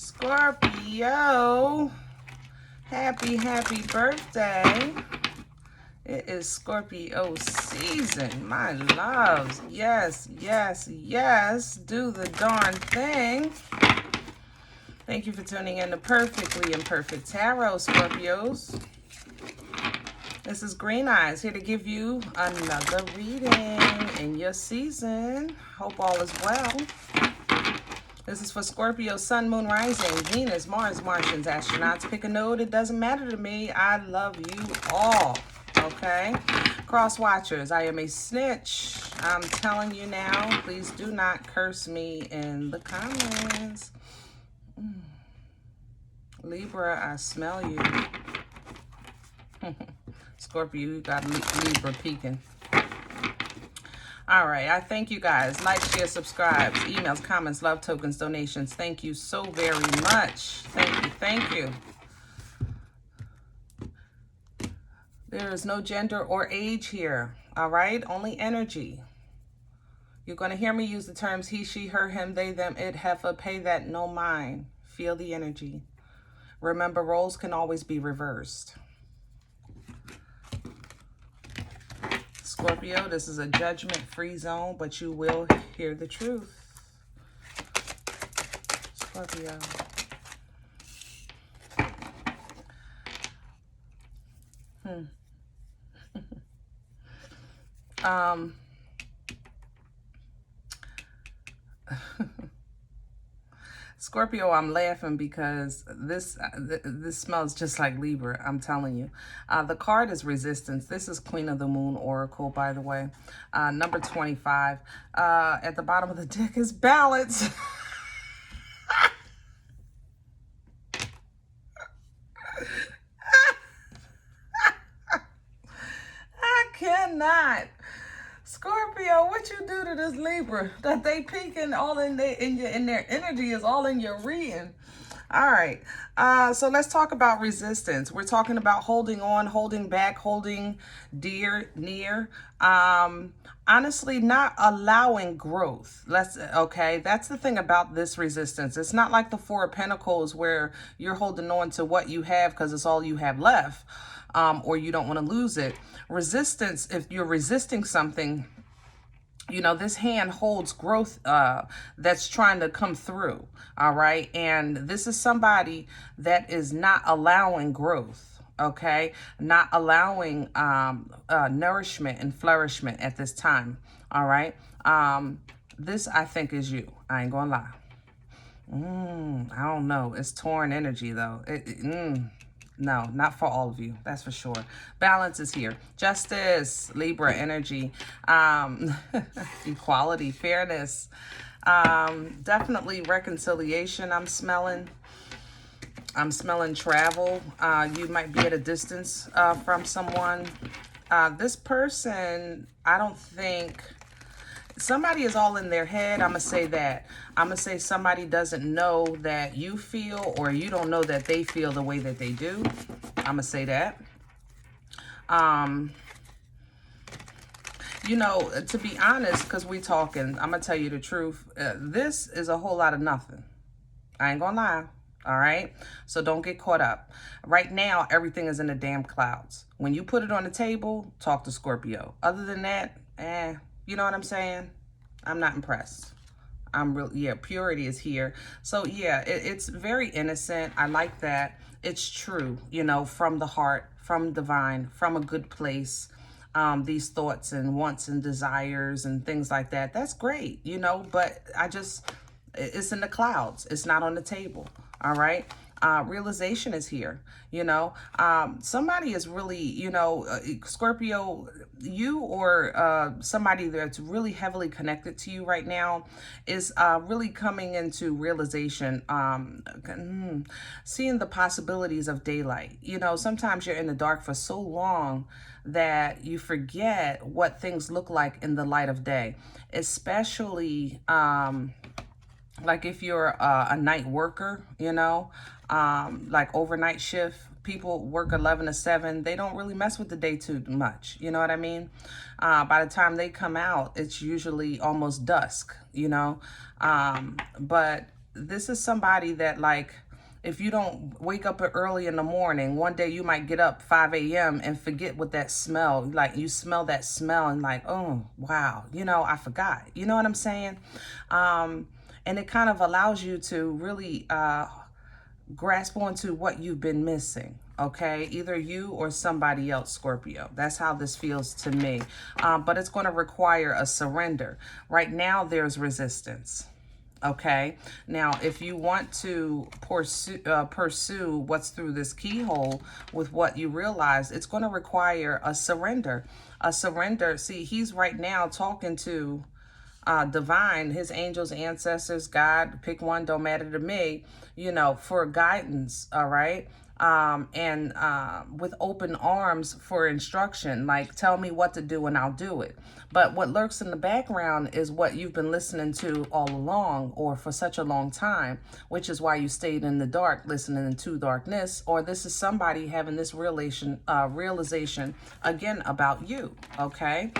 Scorpio, happy birthday. It is Scorpio season, my loves. Yes, do the darn thing. Thank you for tuning in to Perfectly Imperfect Tarot, Scorpios. This is Green Eyes, here to give you another reading in your season. Hope all is well. This is for Scorpio, Sun, Moon, Rising, Venus, Mars, Martians, astronauts. Pick a node. It doesn't matter to me. I love you all. Okay? Cross watchers, I am a snitch. I'm telling you now. Please do not curse me in the comments. Libra, I smell you. Scorpio, you got Libra peeking. All right, I thank you guys. Like, share, subscribe, emails, comments, love tokens, donations. Thank you so very much. Thank you. There is no gender or age here, all right? Only energy. You're going to hear me use the terms he, she, her, him, they, them, it, heifer, pay that, no mind. Feel the energy. Remember, roles can always be reversed. Scorpio, this is a judgment-free zone, but you will hear the truth. Scorpio. Scorpio, I'm laughing because this smells just like Libra, I'm telling you. The card is Resistance. This is Queen of the Moon Oracle, by the way. Number 25. At the bottom of the deck is Balance. I cannot. Scorpio, what you do to this Libra that they peeking all in their energy is all in your reading. All right, so let's talk about resistance. We're talking about holding on, holding back, holding dear, near. Honestly, not allowing growth. Okay, that's the thing about this resistance. It's not like the Four of Pentacles where you're holding on to what you have because it's all you have left. Or you don't want to lose it. Resistance, if you're resisting something, you know, this hand holds growth that's trying to come through, all right? And this is somebody that is not allowing growth, okay? Not allowing nourishment and flourishment at this time, all right? This, I think, is you. I ain't gonna lie. I don't know. It's torn energy, though. No, not for all of you. That's for sure. Balance is here. Justice, Libra energy, equality, fairness, definitely reconciliation. I'm smelling travel. You might be at a distance from someone. This person, I don't think... Somebody is all in their head. I'm going to say that. I'm going to say somebody doesn't know that you feel, or you don't know that they feel the way that they do. I'm going to say that. You know, to be honest, because we talking, I'm going to tell you the truth. This is a whole lot of nothing. I ain't going to lie. All right. So don't get caught up. Right now, everything is in the damn clouds. When you put it on the table, talk to Scorpio. Other than that, you know what I'm saying? I'm not impressed. Purity is here. So yeah, it's very innocent. I like that. It's true, you know, from the heart, from divine, from a good place. These thoughts and wants and desires and things like that. That's great, you know, but it's in the clouds. It's not on the table. All right. Realization is here, you know. Somebody is really, you know, Scorpio, you or somebody that's really heavily connected to you right now is really coming into realization, seeing the possibilities of daylight. You know, sometimes you're in the dark for so long that you forget what things look like in the light of day, especially like if you're a night worker, you know, like overnight shift, people work 11 to 7. They don't really mess with the day too much. You know what I mean? By the time they come out, it's usually almost dusk, you know. But this is somebody that, like, if you don't wake up early in the morning, one day you might get up 5 a.m. and forget what that smell, like you smell that smell and like, oh, wow, you know, I forgot. You know what I'm saying? And it kind of allows you to really grasp onto what you've been missing. Okay, either you or somebody else, Scorpio. That's how this feels to me. But it's going to require a surrender. Right now, there's resistance. Okay, now if you want to pursue what's through this keyhole with what you realize, it's going to require a surrender. A surrender. See, he's right now talking to divine, his angels, ancestors, God, pick one, don't matter to me, you know, for guidance. All right. And with open arms for instruction, like, tell me what to do and I'll do it. But what lurks in the background is what you've been listening to all along, or for such a long time, which is why you stayed in the dark, listening to darkness. Or this is somebody having this realization again about you. Okay.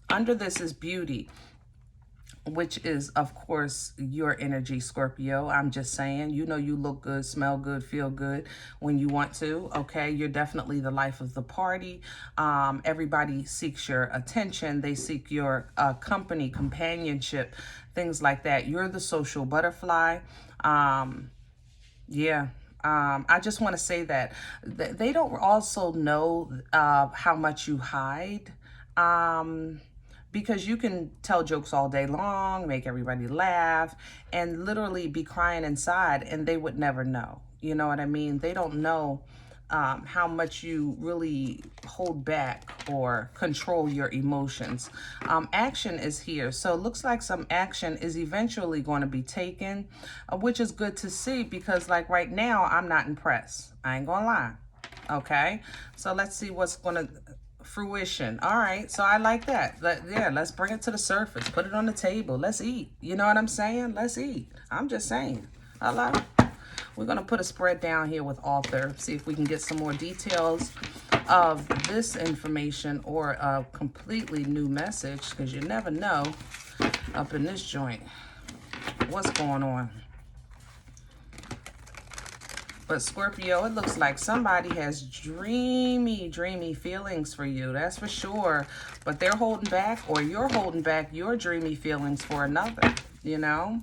Under this is beauty, which is, of course, your energy, Scorpio. I'm just saying, you know, you look good, smell good, feel good when you want to, okay? You're definitely the life of the party. Everybody seeks your attention. They seek your company, companionship, things like that. You're the social butterfly. Yeah. I just want to say that they don't also know how much you hide. Because you can tell jokes all day long, make everybody laugh, and literally be crying inside, and they would never know. You know what I mean? They don't know how much you really hold back or control your emotions. Action is here. So it looks like some action is eventually going to be taken, which is good to see, because like right now, I'm not impressed. I ain't gonna lie. Okay? So let's see what's going to fruition. All right, so I like that. Yeah, let's bring it to the surface, put it on the table, let's eat. You know what I'm saying? Let's eat. I'm just saying. Hello. We're gonna put a spread down here with author, see if we can get some more details of this information or a completely new message, because you never know up in this joint what's going on. But Scorpio, it looks like somebody has dreamy, dreamy feelings for you. That's for sure. But they're holding back, or you're holding back your dreamy feelings for another, you know?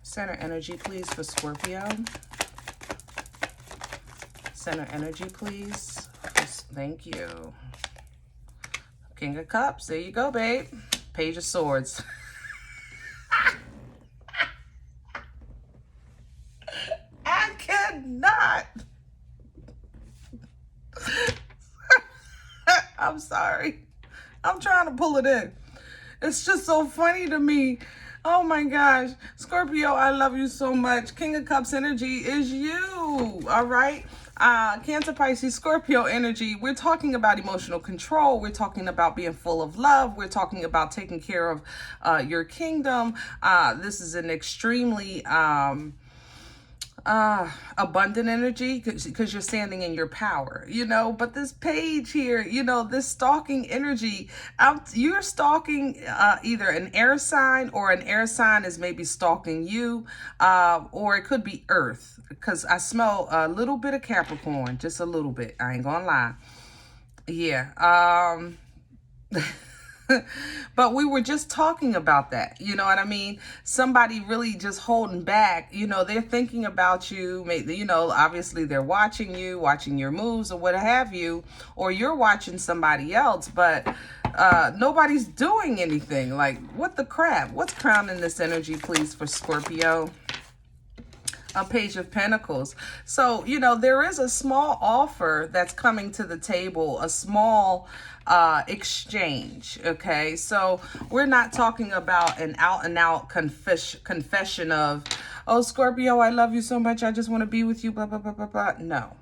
Center energy, please, for Scorpio. Center energy, please. Thank you. King of Cups. There you go, babe. Page of Swords. I cannot. I'm sorry. I'm trying to pull it in. It's just so funny to me. Oh my gosh. Scorpio, I love you so much. King of Cups energy is you. All right. Cancer, Pisces, Scorpio energy. We're talking about emotional control. We're talking about being full of love. We're talking about taking care of your kingdom. This is an extremely abundant energy, because you're standing in your power, you know. But this page here, you know, this stalking energy, you're stalking either an air sign, or an air sign is maybe stalking you, or it could be Earth, because I smell a little bit of Capricorn, just a little bit. I ain't gonna lie. Yeah. But we were just talking about that, you know what I mean? Somebody really just holding back, you know, they're thinking about you, maybe, you know, obviously they're watching you, watching your moves or what have you, or you're watching somebody else, but nobody's doing anything. Like, what the crap? What's crowning this energy, please, for Scorpio? A Page of Pentacles. So, you know, there is a small offer that's coming to the table, a small exchange. Okay, so we're not talking about an out and out confession of, oh, Scorpio, I love you so much, I just want to be with you, blah, blah, blah, blah, blah. No.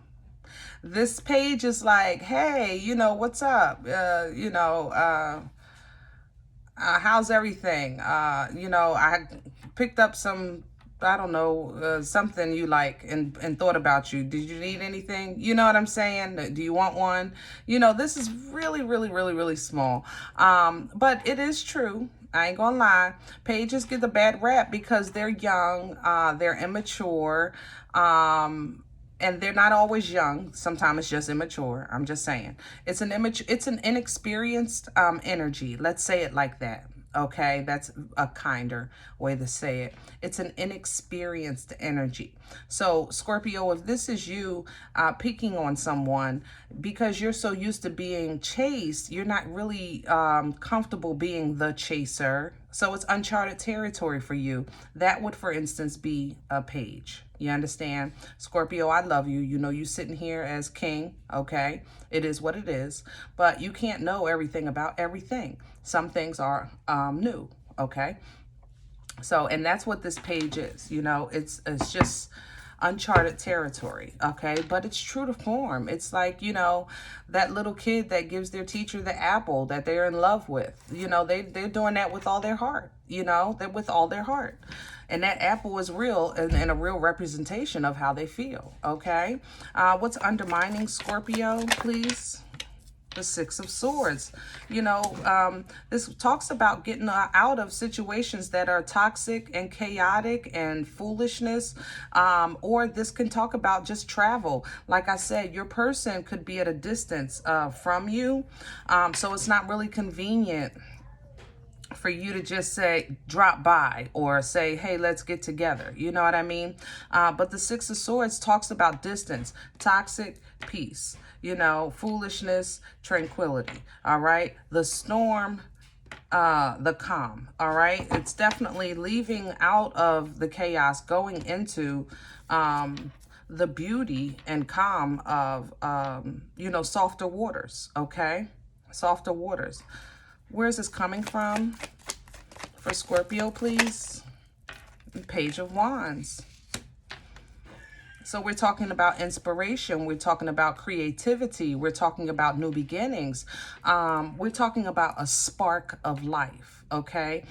This page is like, hey, you know, what's up? You know, how's everything? You know, I picked up some I don't know, something you like and thought about you. Did you need anything? You know what I'm saying? Do you want one? You know, this is really, really, really, really small. But it is true. I ain't gonna lie. Pages get the bad rap because they're young, they're immature, and they're not always young. Sometimes it's just immature. I'm just saying. It's an inexperienced energy. Let's say it like that. Okay, that's a kinder way to say it. It's an inexperienced energy. So Scorpio, if this is you picking on someone because you're so used to being chased, you're not really comfortable being the chaser. So it's uncharted territory for you. That would, for instance, be a page. You understand? Scorpio, I love you. You know, you sitting here as king, okay? It is what it is. But you can't know everything about everything. Some things are new, okay? So, and that's what this page is. You know, it's just uncharted territory, okay? But it's true to form. It's like, you know, that little kid that gives their teacher the apple that they're in love with. You know, they're doing that with all their heart. You know, they're with all their heart. And that apple is real and a real representation of how they feel, okay? What's undermining Scorpio, please? The Six of Swords. You know, this talks about getting out of situations that are toxic and chaotic and foolishness, or this can talk about just travel. Like I said, your person could be at a distance from you, so it's not really convenient for you to just say, drop by, or say, hey, let's get together. You know what I mean? But the Six of Swords talks about distance, toxic, peace, you know, foolishness, tranquility. All right. The storm, the calm. All right. It's definitely leaving out of the chaos, going into, the beauty and calm of, you know, softer waters. Okay. Softer waters. Where is this coming from for Scorpio, please? Page of Wands. So we're talking about inspiration. We're talking about creativity. We're talking about new beginnings. We're talking about a spark of life. Okay.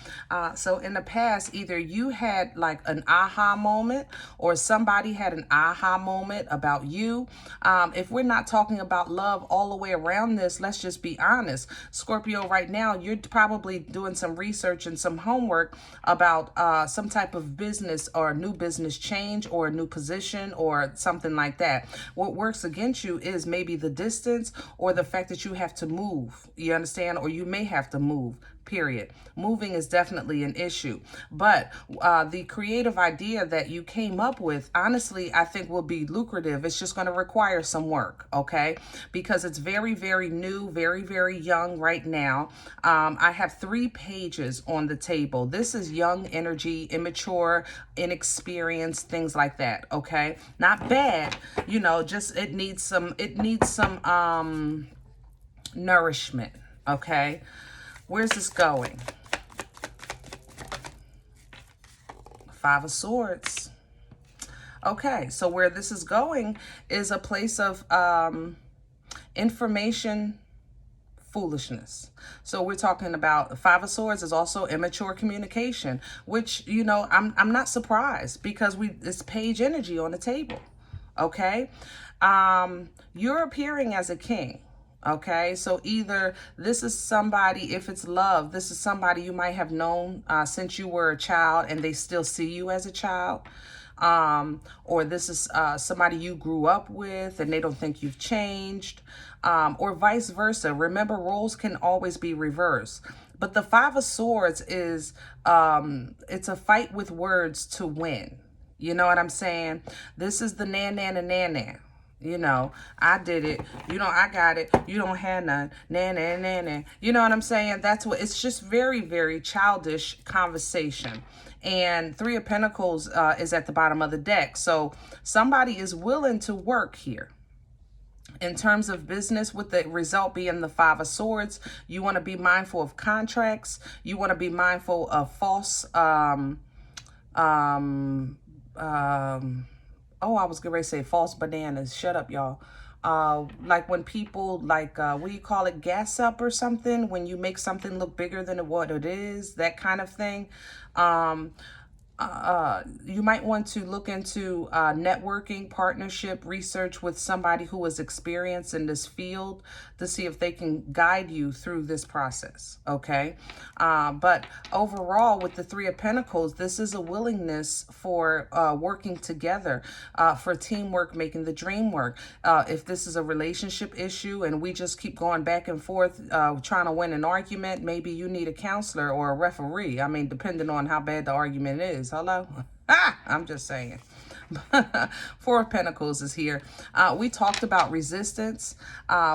So in the past, either you had like an aha moment or somebody had an aha moment about you. If we're not talking about love all the way around this, let's just be honest. Scorpio, right now, you're probably doing some research and some homework about some type of business or new business change or a new position or something like that. What works against you is maybe the distance or the fact that you have to move. You understand? Or you may have to move. Period. Moving is definitely an issue. But the creative idea that you came up with, honestly, I think will be lucrative. It's just going to require some work, okay? Because it's very, very new, very, very young right now. I have 3 pages on the table. This is young energy, immature, inexperienced, things like that, okay? Not bad, you know, just it needs some nourishment, okay? Where's this going? 5 of Swords. Okay, so where this is going is a place of information foolishness. So we're talking about 5 of Swords is also immature communication, which, you know, I'm not surprised because it's page energy on the table. Okay, you're appearing as a king. Okay, so either this is somebody, if it's love, this is somebody you might have known since you were a child and they still see you as a child. Or this is somebody you grew up with and they don't think you've changed, or vice versa. Remember, roles can always be reversed. But the 5 of Swords is, it's a fight with words to win. You know what I'm saying? This is the nan. You know, I did it. You know, I got it. You don't have none. Nah. You know what I'm saying? That's what, it's just very, very childish conversation. And 3 of Pentacles is at the bottom of the deck. So somebody is willing to work here. In terms of business, with the result being the 5 of Swords, you want to be mindful of contracts. You want to be mindful of false, oh, I was going to say false bananas. Shut up, y'all. Like when people, like, what do you call it? Gas up or something? When you make something look bigger than what it is, that kind of thing. you might want to look into networking, partnership, research with somebody who is experienced in this field to see if they can guide you through this process, okay? But overall, with the Three of Pentacles, this is a willingness for working together, for teamwork, making the dream work. If this is a relationship issue and we just keep going back and forth trying to win an argument, maybe you need a counselor or a referee. I mean, depending on how bad the argument is. Hello? I'm just saying. Four of Pentacles is here. We talked about resistance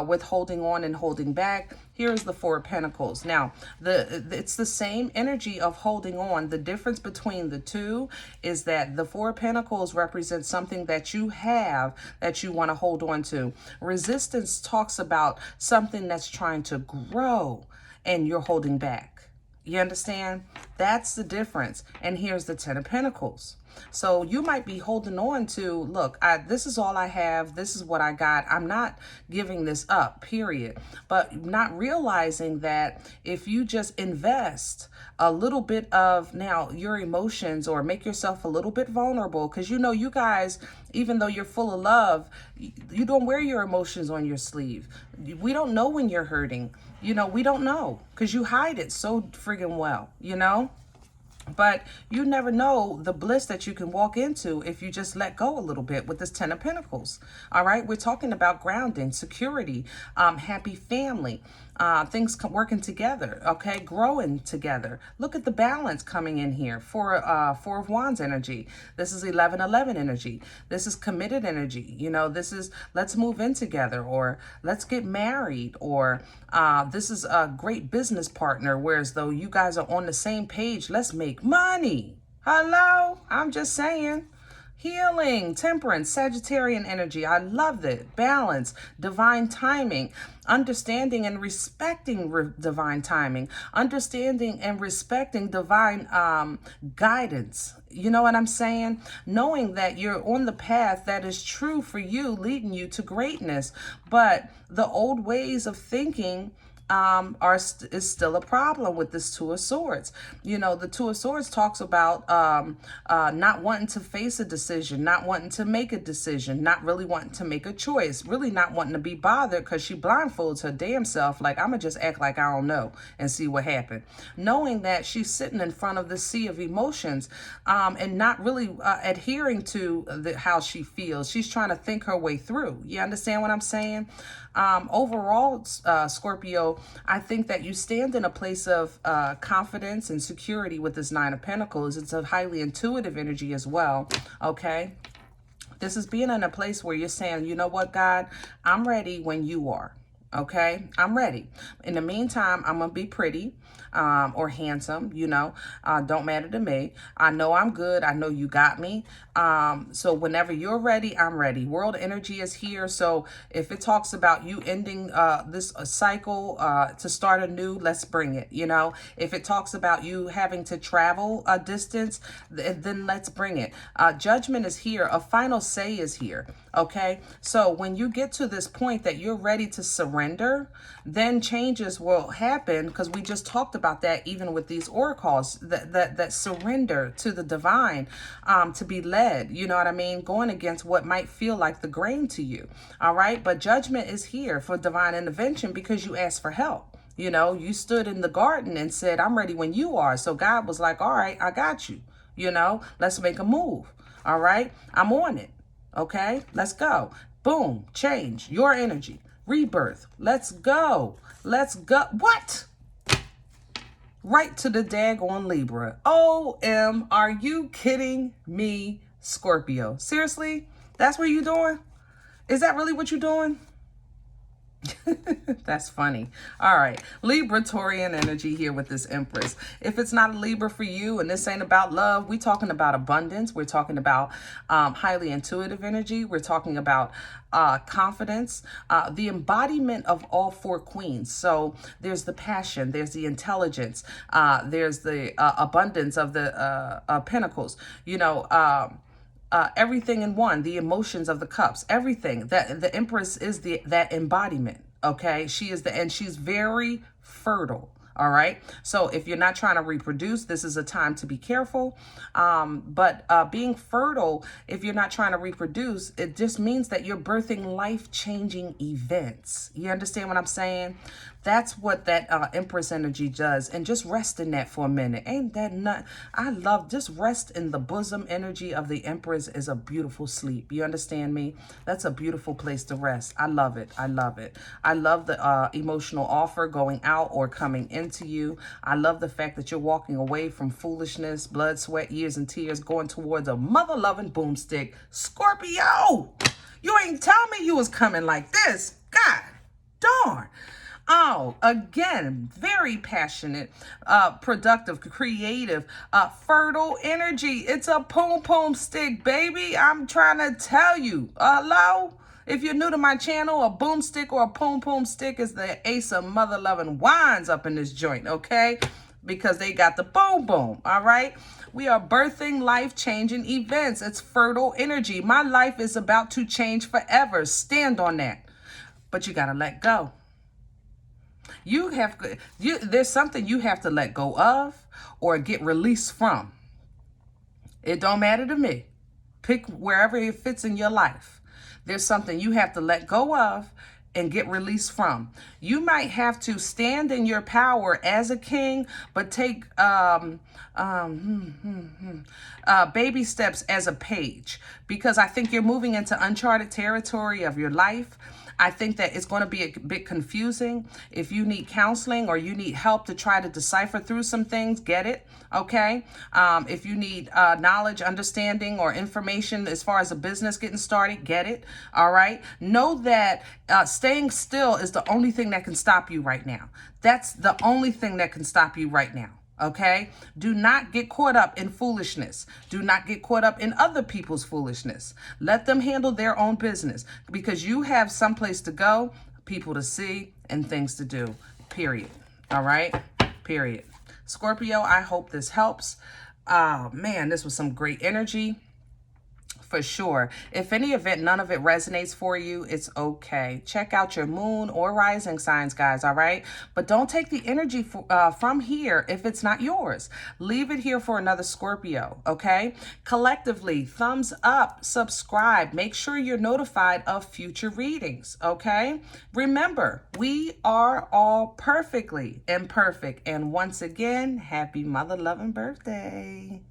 with holding on and holding back. Here's the Four of Pentacles. Now, it's the same energy of holding on. The difference between the two is that the Four of Pentacles represents something that you have that you want to hold on to. Resistance talks about something that's trying to grow and you're holding back. You understand? That's the difference. And here's the Ten of Pentacles. So you might be holding on to, look, this is all I have. This is what I got. I'm not giving this up, period. But not realizing that if you just invest a little bit of now your emotions or make yourself a little bit vulnerable, because you know, you guys, even though you're full of love, you don't wear your emotions on your sleeve. We don't know when you're hurting. You know, we don't know because you hide it so friggin' well, you know? But you never know the bliss that you can walk into if you just let go a little bit with this Ten of Pentacles. All right, we're talking about grounding, security, happy family, things working together, okay, growing together. Look at the balance coming in here. Four of Wands energy. This is 11-11 energy. This is committed energy. You know, this is let's move in together, or let's get married, or this is a great business partner, whereas though you guys are on the same page, let's make money. Hello? I'm just saying. Healing, temperance, Sagittarian energy. I love it. Balance, divine timing, understanding and respecting divine timing, understanding and respecting divine guidance. You know what I'm saying? Knowing that you're on the path that is true for you, leading you to greatness. But the old ways of thinking is still a problem with this Two of Swords. You know, the Two of Swords talks about not wanting to face a decision, not wanting to make a decision, not really wanting to make a choice, really not wanting to be bothered because she blindfolds her damn self like, I'm going to just act like I don't know and see what happened. Knowing that she's sitting in front of the sea of emotions and not really adhering to how she feels. She's trying to think her way through. You understand what I'm saying? Overall, Scorpio, I think that you stand in a place of confidence and security with this Nine of Pentacles. It's a highly intuitive energy as well, okay? This is being in a place where you're saying, you know what, God, I'm ready when you are, okay? I'm ready. In the meantime, I'm going to be pretty. Or handsome, you know, don't matter to me. I know I'm good. I know you got me. So whenever you're ready, I'm ready. World energy is here. So if it talks about you ending this cycle to start anew, let's bring it, you know. If it talks about you having to travel a distance, then let's bring it. Judgment is here. A final say is here. Okay. So when you get to this point that you're ready to surrender, then changes will happen, because we just talked about that even with these oracles, that surrender to the divine, to be led, you know what I mean, going against what might feel like the grain to you. All right, but judgment is here for divine intervention because you asked for help. You know, you stood in the garden and said, I'm ready when you are. So God was like, all right, I got you. You know, let's make a move. All right, I'm on it. Okay, let's go. Boom, change your energy. Rebirth. Let's go. Let's go. What? Right to the daggone Libra. OM, are you kidding me, Scorpio? Seriously? That's what you're doing? Is that really what you're doing? That's funny. All right, Libra Taurian energy here with this Empress. If it's not a Libra for you and this ain't about love, we're talking about abundance. We're talking about highly intuitive energy. We're talking about confidence, the embodiment of all four queens. So there's the passion, there's the intelligence, there's the abundance of the pentacles, you know, everything in one, the emotions of the cups, everything. That the Empress is that embodiment. Okay, she is and she's very fertile. All right. So if you're not trying to reproduce, this is a time to be careful. But being fertile, if you're not trying to reproduce, it just means that you're birthing life-changing events. You understand what I'm saying? That's what that Empress energy does. And just rest in that for a minute. Ain't that nut? I love just rest in the bosom energy of the Empress is a beautiful sleep. You understand me? That's a beautiful place to rest. I love it. I love it. I love the emotional offer going out or coming into you. I love the fact that you're walking away from foolishness, blood, sweat, years, and tears, going towards a mother-loving boomstick. Scorpio, you ain't tell me you was coming like this. God darn. Oh, again, very passionate, productive, creative, fertile energy. It's a pom-pom stick, baby. I'm trying to tell you. Hello? If you're new to my channel, a boomstick or a pom-pom stick is the ace of mother-loving wands up in this joint, okay? Because they got the boom-boom, all right? We are birthing life-changing events. It's fertile energy. My life is about to change forever. Stand on that. But you got to let go. There's something you have to let go of or get released from. It don't matter to me. Pick wherever it fits in your life. There's something you have to let go of and get released from. You might have to stand in your power as a king, but take baby steps as a page, because I think you're moving into uncharted territory of your life. I think that it's going to be a bit confusing. If you need counseling or you need help to try to decipher through some things, get it, okay? If you need knowledge, understanding, or information as far as a business getting started, get it, all right? Know that staying still is the only thing that can stop you right now. That's the only thing that can stop you right now. Okay? Do not get caught up in foolishness. Do not get caught up in other people's foolishness. Let them handle their own business, because you have someplace to go, people to see, and things to do. Period. All right? Period. Scorpio, I hope this helps. Man, this was some great energy. For sure. If any event, none of it resonates for you, it's okay. Check out your moon or rising signs, guys, all right? But don't take the energy from here if it's not yours. Leave it here for another Scorpio, okay? Collectively, thumbs up, subscribe. Make sure you're notified of future readings, okay? Remember, we are all perfectly imperfect. And once again, happy mother-loving birthday.